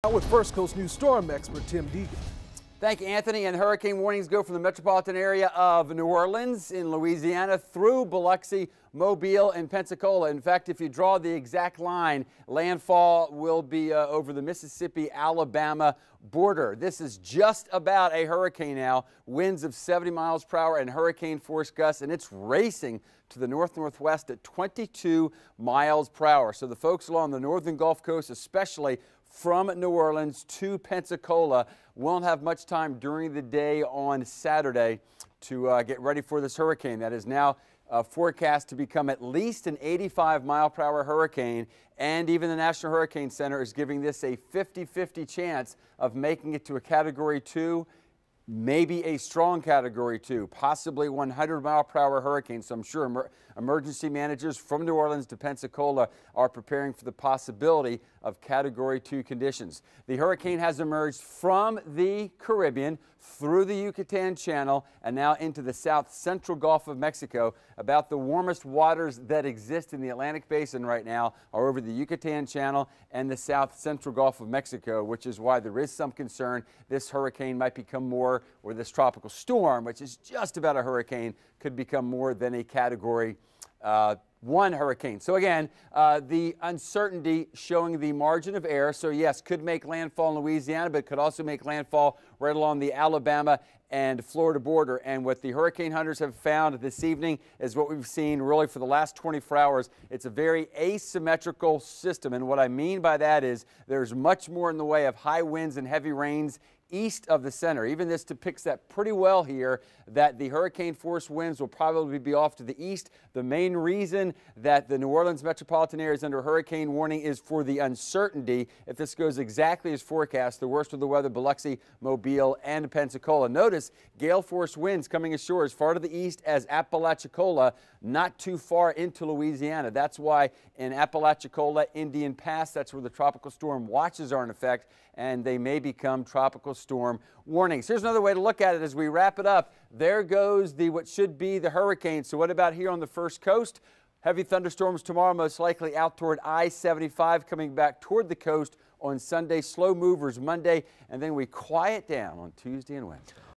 Now with First Coast News storm expert Tim Deegan. Thank you, Anthony. And hurricane warnings go from the metropolitan area of New Orleans in Louisiana through Biloxi, Mobile, and Pensacola. In fact, if you draw the exact line, landfall will be over the Mississippi-Alabama border. This is just about a hurricane now. Winds of 70 miles per hour and hurricane force gusts, and it's racing to the north-northwest at 22 miles per hour. So the folks along the northern Gulf Coast, especially from New Orleans to Pensacola, won't have much time during the day on Saturday to get ready for this hurricane that is now forecast to become at least an 85-mile-per-hour hurricane, and even the National Hurricane Center is giving this a 50-50 chance of making it to a Category 2, maybe a strong Category 2, possibly 100-mile-per-hour hurricane. So I'm sure emergency managers from New Orleans to Pensacola are preparing for the possibility of Category 2 conditions. The hurricane has emerged from the Caribbean through the Yucatan Channel and now into the south central Gulf of Mexico. About the warmest waters that exist in the Atlantic Basin right now are over the Yucatan Channel and the south central Gulf of Mexico, which is why there is some concern this hurricane might become more, or this tropical storm, which is just about a hurricane, could become more than a Category 1 hurricane. So again, the uncertainty showing the margin of error. So yes, could make landfall in Louisiana, but could also make landfall right along the Alabama and Florida border. And what the hurricane hunters have found this evening is what we've seen really for the last 24 hours. It's a very asymmetrical system. And what I mean by that is there's much more in the way of high winds and heavy rains east of the center. Even this depicts that pretty well here, that the hurricane force winds will probably be off to the east. The main reason that the New Orleans metropolitan area is under hurricane warning is for the uncertainty. If this goes exactly as forecast, the worst of the weather, Biloxi, Mobile, and Pensacola. Notice gale force winds coming ashore as far to the east as Apalachicola, not too far into Louisiana. That's why in Apalachicola, Indian Pass, that's where the tropical storm watches are in effect, and they may become tropical storm warnings. Here's another way to look at it as we wrap it up. There goes what should be the hurricane. So what about here on the First Coast? Heavy thunderstorms tomorrow, most likely out toward I-75, coming back toward the coast on Sunday. Slow movers Monday, and then we quiet down on Tuesday and Wednesday.